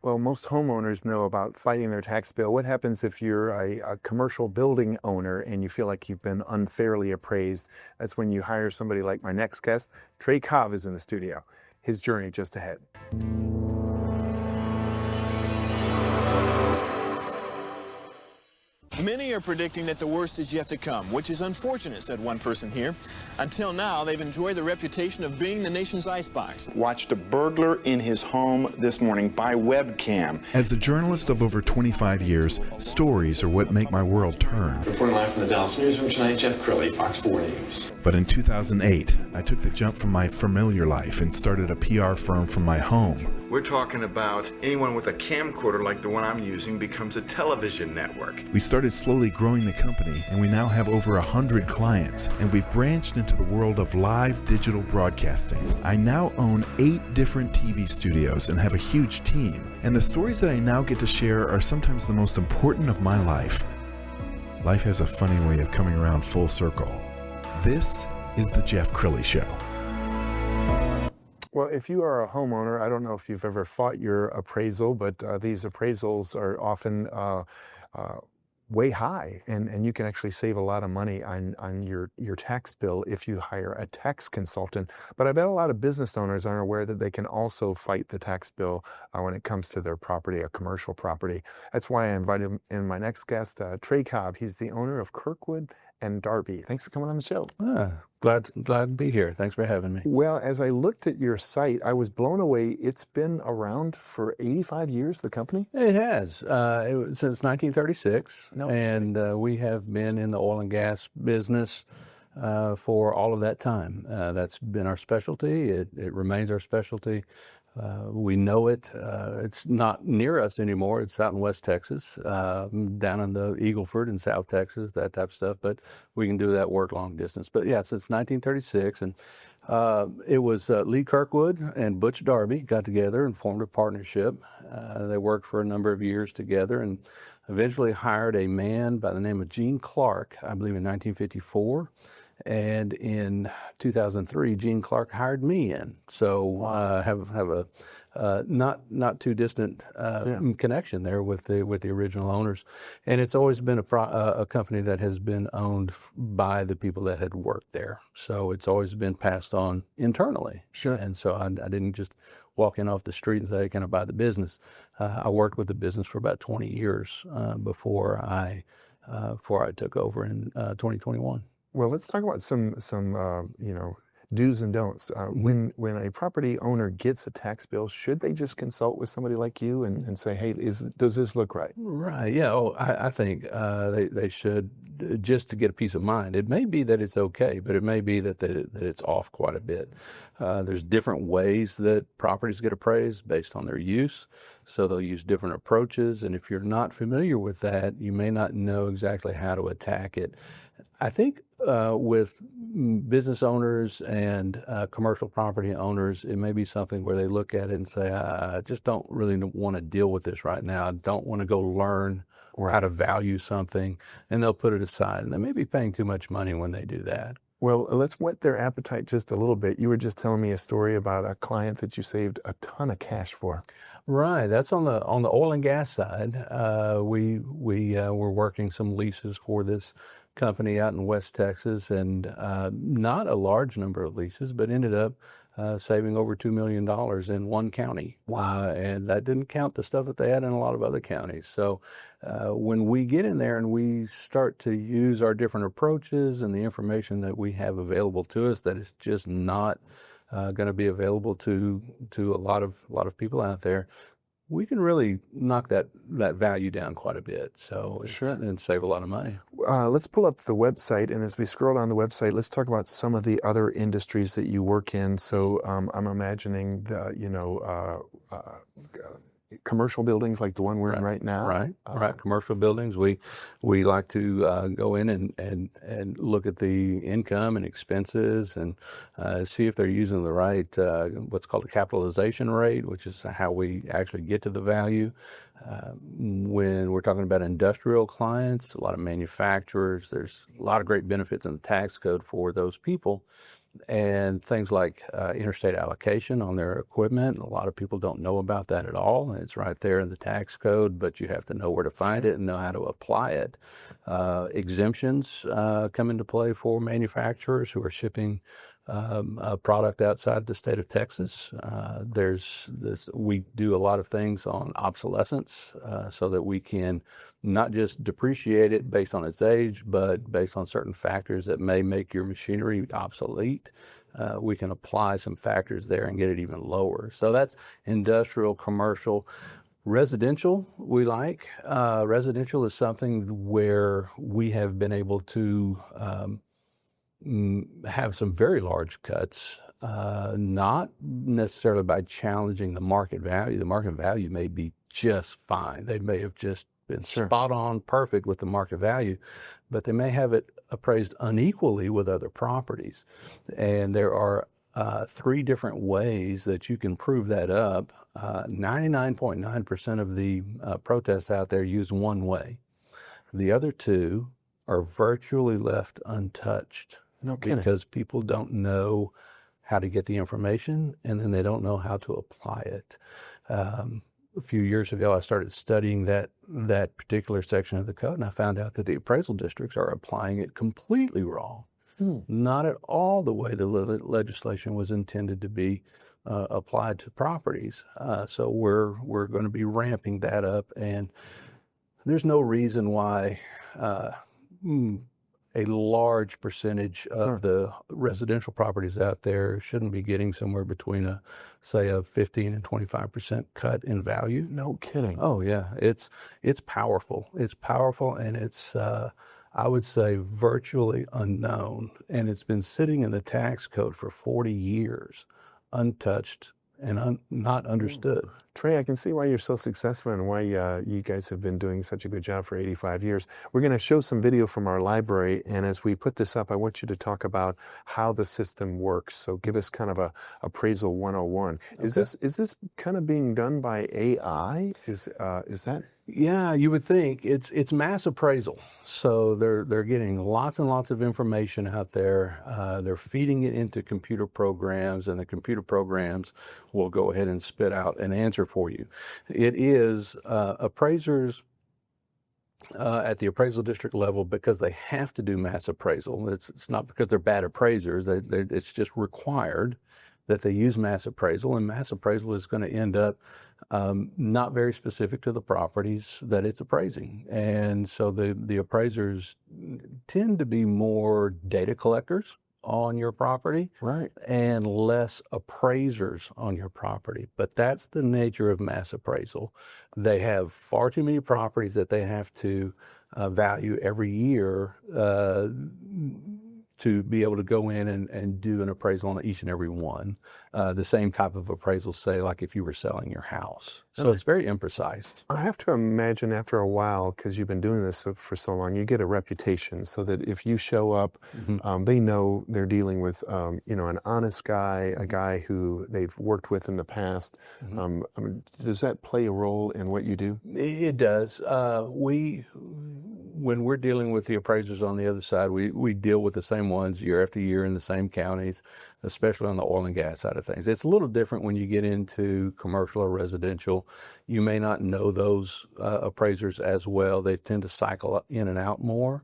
Well, most homeowners know about fighting their tax bill. What happens if you're a commercial building owner and you feel like you've been unfairly appraised? That's when you hire somebody like my next guest. Trey Cobb is in the studio. His journey just ahead. Many are predicting that the worst is yet to come, which is unfortunate, said one person here. Until now, they've enjoyed the reputation of being the nation's icebox. Watched a burglar in his home this morning by webcam. As a journalist of over 25 years, stories are what make my world turn. Reporting live from the Dallas newsroom tonight, Jeff Crilley, Fox 4 News. But in 2008, I took the jump from my familiar life and started a PR firm from my home. We're talking about anyone with a camcorder like the one I'm using becomes a television network. We started slowly growing the company, and we now have over 100 clients, and we've branched into the world of live digital broadcasting. I now own 8 different TV studios and have a huge team, and the stories that I now get to share are sometimes the most important of my life. Life has a funny way of coming around full circle. This is the Jeff Crilley Show. Well, if you are a homeowner, I don't know if you've ever fought your appraisal, but these appraisals are often way high, and you can actually save a lot of money on your tax bill if you hire a tax consultant. But I bet a lot of business owners aren't aware that they can also fight the tax bill when it comes to their property, a commercial property. That's why I invited in my next guest, Trey Cobb. He's the owner of Kirkwood and Darby. Thanks for coming on the show. Glad to be here. Thanks for having me. Well, as I looked at your site, I was blown away. It's been around for 85 years, the company? It has. Since 1936. And we have been in the oil and gas business for all of that time. That's been our specialty. It remains our specialty. We know it. It's not near us anymore. It's out in West Texas, down in the Eagleford in South Texas, that type of stuff. But we can do that work long distance. But yeah, since 1936, and it was Lee Kirkwood and Butch Darby got together and formed a partnership. They worked for a number of years together and eventually hired a man by the name of Gene Clark, I believe in 1954. And in 2003, Gene Clark hired me in. So have a not too distant connection there with the original owners. And it's always been a company that has been owned by the people that had worked there. So it's always been passed on internally. Sure. And so I didn't just walk in off the street and say, "Can I buy the business?" I worked with the business for about 20 years before I took over in 2021. Well, let's talk about some do's and don'ts. When a property owner gets a tax bill, should they just consult with somebody like you and say, "Hey, does this look right?" Right. Yeah. Oh, I think they should, just to get a peace of mind. It may be that it's okay, but it may be that it's off quite a bit. There's different ways that properties get appraised based on their use. So they'll use different approaches. And if you're not familiar with that, you may not know exactly how to attack it. I think with business owners and commercial property owners, it may be something where they look at it and say, I just don't really want to deal with this right now. I don't want to go learn how to value something, and they'll put it aside. And they may be paying too much money when they do that. Well, let's whet their appetite just a little bit. You were just telling me a story about a client that you saved a ton of cash for. Right. That's on the oil and gas side. We were working some leases for this company out in West Texas, and not a large number of leases, but ended up saving over $2 million in one county. Wow. And that didn't count the stuff that they had in a lot of other counties. So when we get in there and we start to use our different approaches and the information that we have available to us, that is just not going to be available to a lot of people out there, we can really knock that value down quite a bit. So Sure. And save a lot of money. Let's pull up the website, and as we scroll down the website, let's talk about some of the other industries that you work in. So I'm imagining commercial buildings like the one we're in right now. Right. Commercial buildings. We like to go in and look at the income and expenses and see if they're using the right what's called a capitalization rate, which is how we actually get to the value. When we're talking about industrial clients, a lot of manufacturers, there's a lot of great benefits in the tax code for those people. and things like interstate allocation on their equipment. A lot of people don't know about that at all. It's right there in the tax code, but you have to know where to find it and know how to apply it. Exemptions come into play for manufacturers who are shipping a product outside the state of Texas. We do a lot of things on obsolescence so that we can not just depreciate it based on its age, but based on certain factors that may make your machinery obsolete. We can apply some factors there and get it even lower. So that's industrial, commercial. Residential, we like. Residential is something where we have been able to have some very large cuts, not necessarily by challenging the market value. The market value may be just fine. They may have just been spot on perfect with the market value, but they may have it appraised unequally with other properties. And there are 3 different ways that you can prove that up. 99.9% of the protests out there use one way. The other 2 are virtually left untouched. No kidding. Because people don't know how to get the information, and then they don't know how to apply it. A few years ago, I started studying that particular section of the code, and I found out that the appraisal districts are applying it completely wrong. Not at all the way the legislation was intended to be applied to properties. So we're going to be ramping that up, and there's no reason why a large percentage of the residential properties out there shouldn't be getting somewhere between say a 15 and 25% cut in value. No kidding. Oh yeah, it's powerful. It's powerful, and it's I would say virtually unknown, and it's been sitting in the tax code for 40 years, untouched and not understood. Trey, I can see why you're so successful and why you guys have been doing such a good job for 85 years. We're going to show some video from our library, and as we put this up, I want you to talk about how the system works. So give us kind of a appraisal 101. Okay. Is this kind of being done by AI? Is that? Yeah, you would think it's mass appraisal. So they're getting lots and lots of information out there. They're feeding it into computer programs, and the computer programs will go ahead and spit out an answer for you. It is appraisers at the appraisal district level, because they have to do mass appraisal. It's not because they're bad appraisers. It's just required that they use mass appraisal, and mass appraisal is going to end up not very specific to the properties that it's appraising. And so the appraisers tend to be more data collectors on your property, right, and less appraisers on your property. But that's the nature of mass appraisal. They have far too many properties that they have to value every year to be able to go in and do an appraisal on each and every one. The same type of appraisal, say, like if you were selling your house. So it's very imprecise. I have to imagine after a while, because you've been doing this for so long, you get a reputation so that if you show up, they know they're dealing with an honest guy, a guy who they've worked with in the past. Does that play a role in what you do? It does. When we're dealing with the appraisers on the other side, we deal with the same ones year after year in the same counties, especially on the oil and gas side of things. It's a little different when you get into commercial or residential. You may not know those appraisers as well. They tend to cycle in and out more.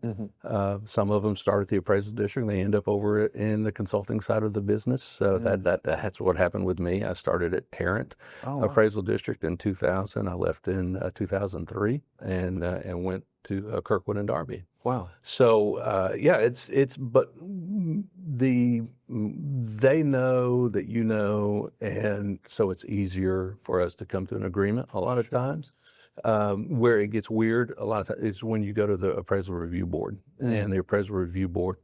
Some of them start at the appraisal district, and they end up over in the consulting side of the business. So that's what happened with me. I started at Tarrant Appraisal District in 2000. I left in 2003 and went to Kirkwood and Darby. Wow. So but they know that you know, and so it's easier for us to come to an agreement a lot of times. Where it gets weird a lot of times is when you go to the appraisal review board, and the appraisal review board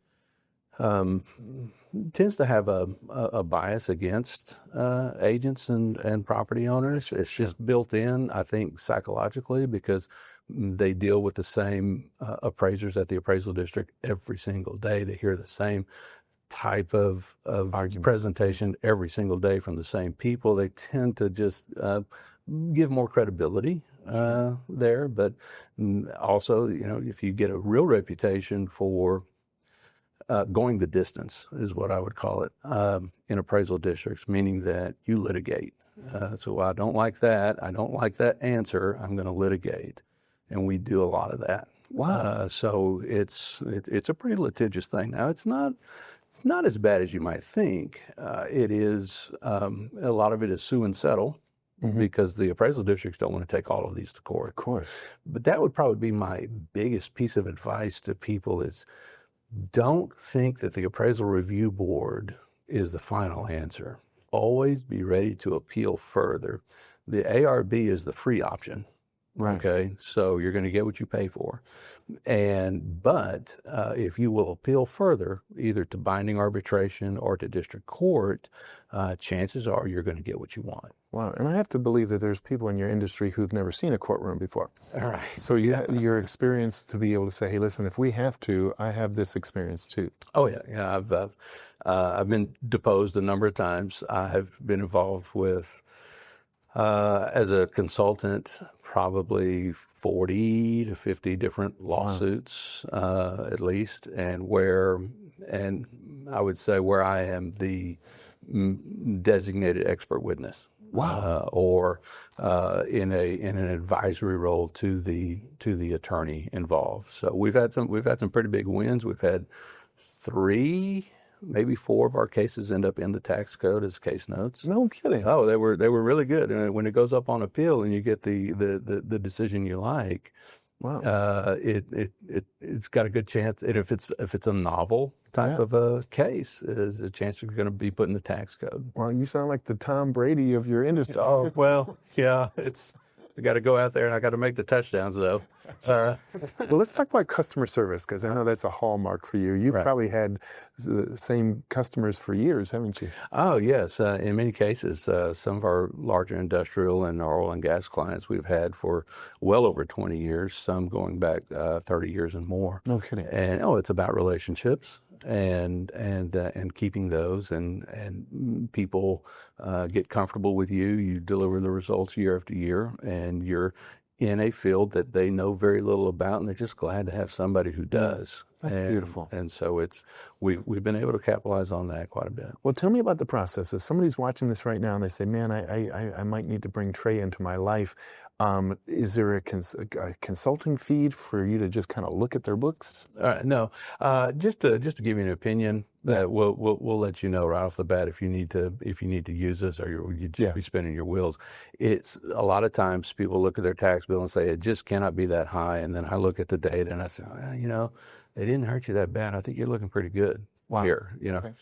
tends to have a bias against agents and property owners. It's just built in, I think, psychologically, because they deal with the same appraisers at the appraisal district every single day. They hear the same type of presentation every single day from the same people. They tend to just give more credibility there. But also, if you get a real reputation for going the distance is what I would call it in appraisal districts, meaning that you litigate. So I don't like that. I don't like that answer. I'm going to litigate, and we do a lot of that. Wow. So it's a pretty litigious thing. Now it's not as bad as you might think. It is a lot of it is sue and settle. Because the appraisal districts don't want to take all of these to court. Of course. But that would probably be my biggest piece of advice to people is don't think that the appraisal review board is the final answer. Always be ready to appeal further. The ARB is the free option. Right. Okay, so you're going to get what you pay for. But if you will appeal further, either to binding arbitration or to district court, chances are you're going to get what you want. Wow. And I have to believe that there's people in your industry who've never seen a courtroom before. All right. So your experience to be able to say, hey, listen, if we have to, I have this experience too. Oh, yeah. I've been deposed a number of times. I have been involved with, as a consultant, probably 40 to 50 different lawsuits, at least, and I would say where I am the designated expert witness. Wow. Or in an advisory role to the attorney involved. So we've had some pretty big wins. We've had 3, maybe 4 of our cases end up in the tax code as case notes. No kidding. Oh, they were really good. And when it goes up on appeal and you get the decision you like, Wow. it's got a good chance. And if it's a novel type of a case, is a chance you're going to be put in the tax code. Well, you sound like the Tom Brady of your industry. Oh, well, yeah, I got to go out there and I got to make the touchdowns though. Well, let's talk about customer service, because I know that's a hallmark for you. You've Right. probably had the same customers for years, haven't you? Oh, yes. In many cases, some of our larger industrial and our oil and gas clients we've had for well over 20 years, some going back 30 years and more. No kidding. And it's about relationships and keeping those, and people get comfortable with you. You deliver the results year after year, and you're in a field that they know very little about, and they're just glad to have somebody who does. That's beautiful. And so we've been able to capitalize on that quite a bit. Well, tell me about the process. If somebody's watching this right now and they say, man, I might need to bring Trey into my life, is there a consulting fee for you to just kind of look at their books? No, just to give you an opinion, that we'll let you know right off the bat if you need to use us, or you just be spinning your wheels. It's a lot of times people look at their tax bill and say it just cannot be that high, and then I look at the data and I say, well, they didn't hurt you that bad. I think you're looking pretty good. Wow. Here. Okay.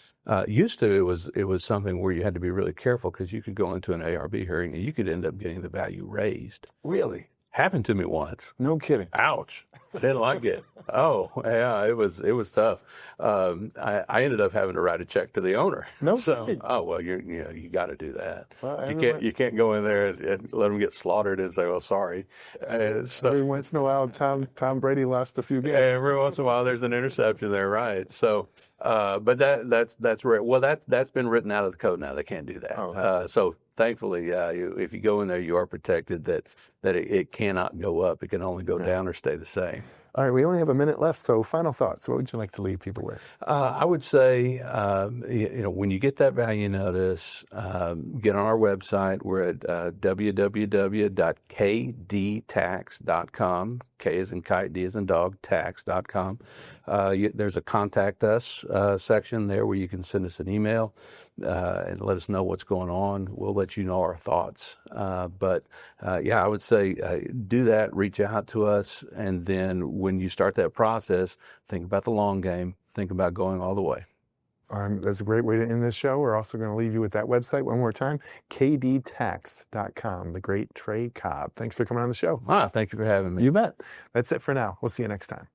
Used to it was something where you had to be really careful, because you could go into an ARB hearing and you could end up getting the value raised. Really? Happened to me once. No kidding. Ouch! Didn't like it. Oh, yeah, it was tough. I ended up having to write a check to the owner. No So, kidding. oh well, you got to do that. Well, You can't go in there and let them get slaughtered and say, well, sorry. Every once in a while, Tom Brady lost a few games. Every once in a while, there's an interception there, right? So, but that's rare. Well, that's been written out of the code now. They can't do that. Oh. So thankfully, if you go in there, you are protected that it cannot go up. It can only go down or stay the same. All right, we only have a minute left, so final thoughts. What would you like to leave people with? I would say, when you get that value notice, get on our website. We're at www.kdtax.com. K as in kite, D as in dog, tax.com. There's a contact us section there where you can send us an email and let us know what's going on. We'll let you know our thoughts. But I would say do that, reach out to us, and then when you start that process, think about the long game, think about going all the way. That's a great way to end this show. We're also going to leave you with that website one more time, kdtax.com, the great Trey Cobb. Thanks for coming on the show. Thank you for having me. You bet. That's it for now. We'll see you next time.